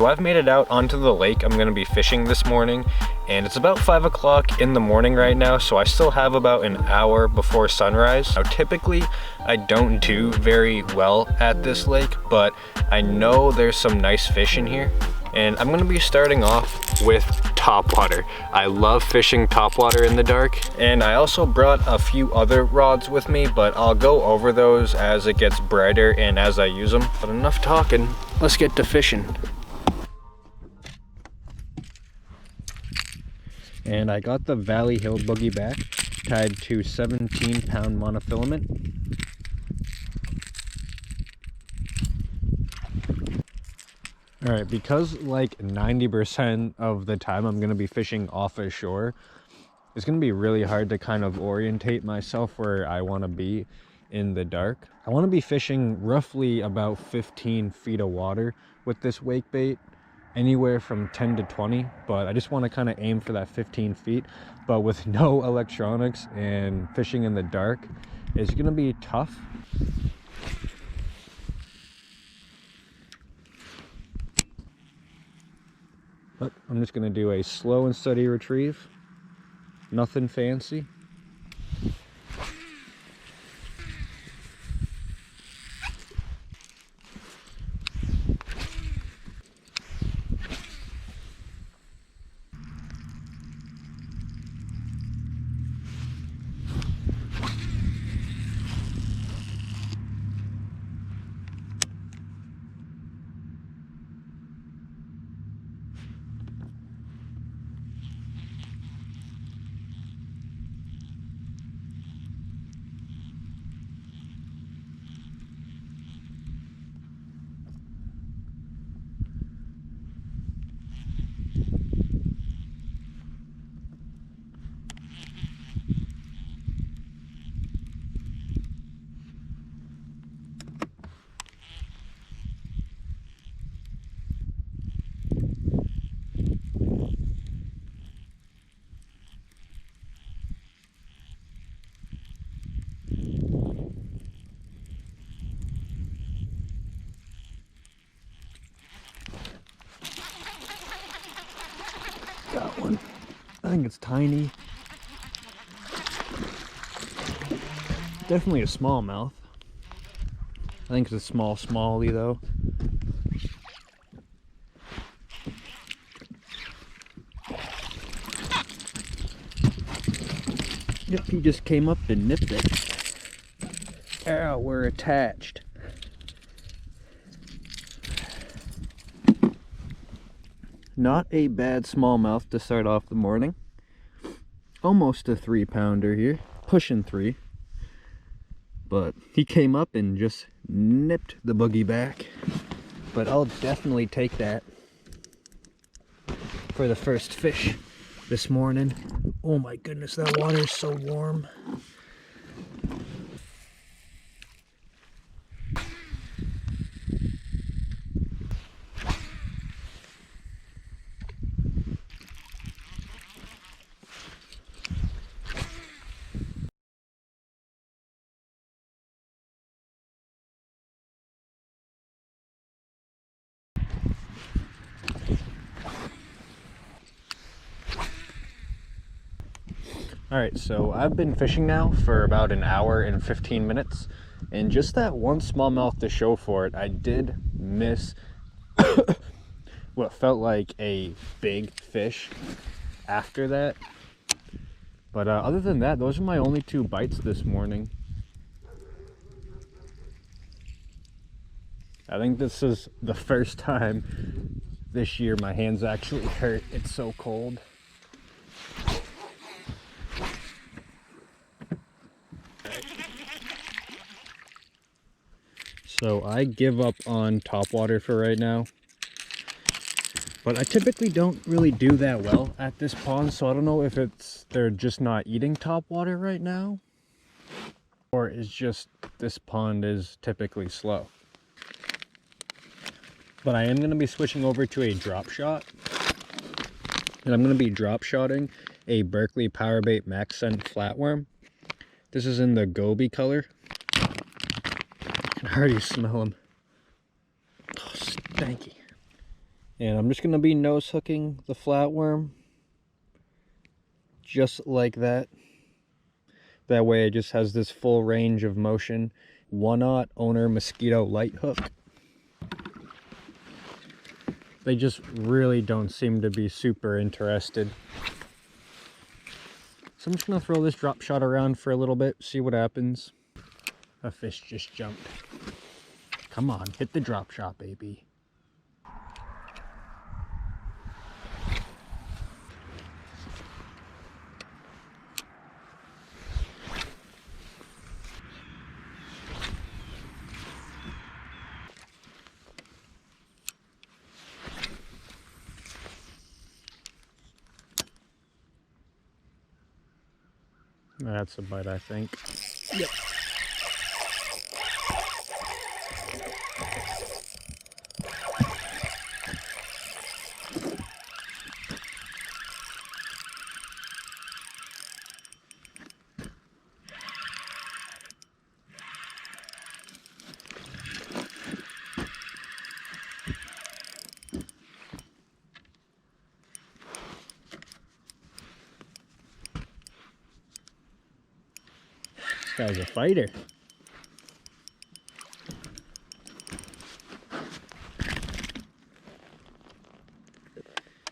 I've made it out onto the lake I'm gonna be fishing this morning, and it's about 5 o'clock in the morning right now, so I still have about an hour before sunrise. Now typically I don't do very well at this lake, but I know there's some nice fish in here, and I'm gonna be starting off with topwater. I love fishing topwater in the dark, and I also brought a few other rods with me, but I'll go over those as it gets brighter and as I use them. But enough talking, let's get to fishing. And I got the Valley Hill boogie back tied to 17-pound monofilament. All right, because like 90% of the time I'm gonna be fishing off a shore, it's gonna be really hard to kind of orientate myself where I wanna be in the dark. I wanna be fishing roughly about 15 feet of water with this wake bait, anywhere from 10 to 20, but I just wanna kind of aim for that 15 feet. But with no electronics and fishing in the dark, it's gonna be tough. But I'm just gonna do a slow and steady retrieve. Nothing fancy. Got one. I think it's tiny. Definitely a smallmouth. I think it's a small smallie though. Yep, he just came up and nipped it. Ow, we're attached. Not a bad smallmouth to start off the morning. Almost a 3-pounder here, pushing 3. But he came up and just nipped the boogie back. But I'll definitely take that for the first fish this morning. Oh my goodness, that water is so warm. Alright, so I've been fishing now for about an hour and 15 minutes, and just that one smallmouth to show for it, I did miss what felt like a big fish after that. But other than that, those are my only 2 bites this morning. I think this is the first time this year my hands actually hurt. It's so cold. So I give up on topwater for right now. But I typically don't really do that well at this pond, so I don't know if they're just not eating topwater right now, or it's just this pond is typically slow. But I am going to be switching over to a drop shot, and I'm going to be drop shotting a Berkley Powerbait Max Scent Flatworm. This is in the Gobi color. I can already smell them. Oh, stanky. And I'm just going to be nose hooking the flatworm just like that. That way it just has this full range of motion. 1/0 owner mosquito light hook. They just really don't seem to be super interested. So I'm just gonna throw this drop shot around for a little bit, see what happens. A fish just jumped. Come on, hit the drop shot, baby. That's a bite, I think. Yep. This guy's a fighter.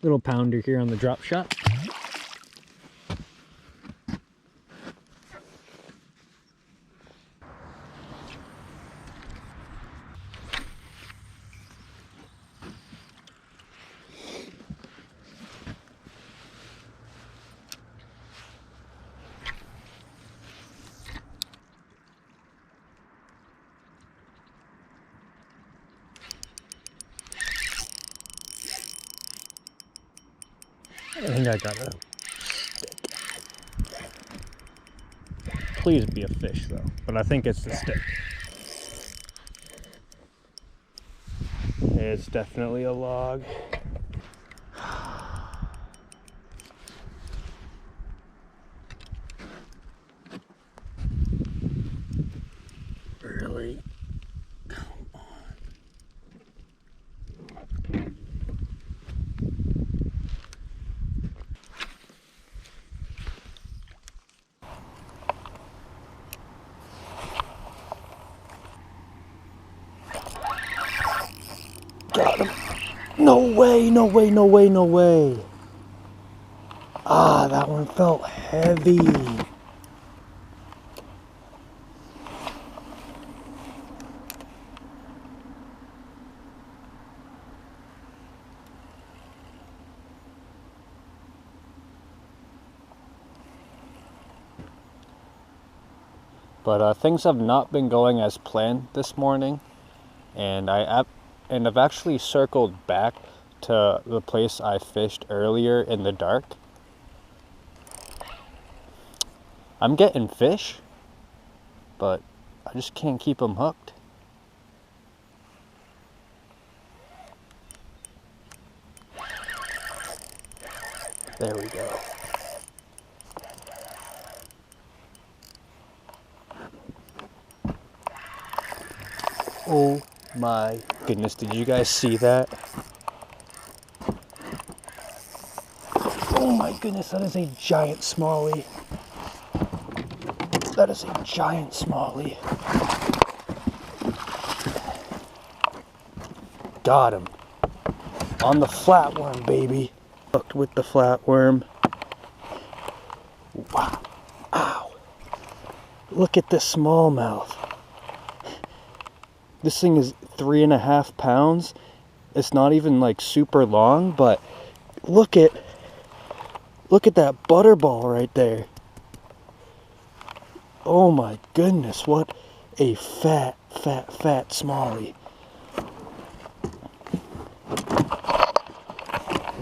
Little pounder here on the drop shot. I think I got a stick. Please be a fish though, but I think it's the stick. It's definitely a log. Really? Come on. Got him. No way, no way, no way, no way. Ah, that one felt heavy. But things have not been going as planned this morning, and I've actually circled back to the place I fished earlier in the dark. I'm getting fish, but I just can't keep them hooked. There we go. Oh my goodness, did you guys see that? Oh my goodness, that is a giant smallie. That is a giant smallie. Got him. On the flatworm, baby. Hooked with the flatworm. Wow. Ow. Look at this smallmouth. This thing is 3.5 pounds. It's not even like super long, but look at that butterball right there. Oh my goodness, what a fat smallie.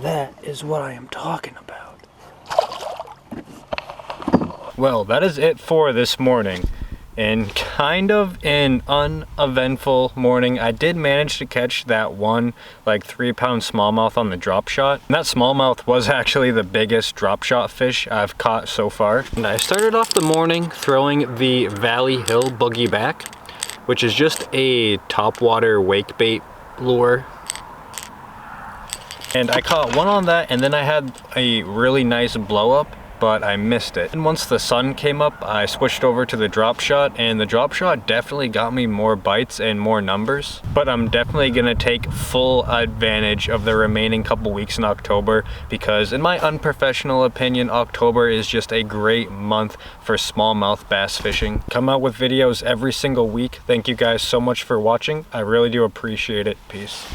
That is what I am talking about. Well, that is it for this morning. And kind of an uneventful morning. I did manage to catch that one like 3-pound smallmouth on the drop shot. And that smallmouth was actually the biggest drop shot fish I've caught so far. And I started off the morning throwing the Valley Hill boogie back, which is just a topwater wake bait lure. and I caught one on that, and then I had a really nice blow up, but I missed it. And once the sun came up, I switched over to the drop shot, and the drop shot definitely got me more bites and more numbers. But I'm definitely gonna take full advantage of the remaining couple weeks in October, because in my unprofessional opinion, October is just a great month for smallmouth bass fishing. Come out with videos every single week. Thank you guys so much for watching. I really do appreciate it. Peace.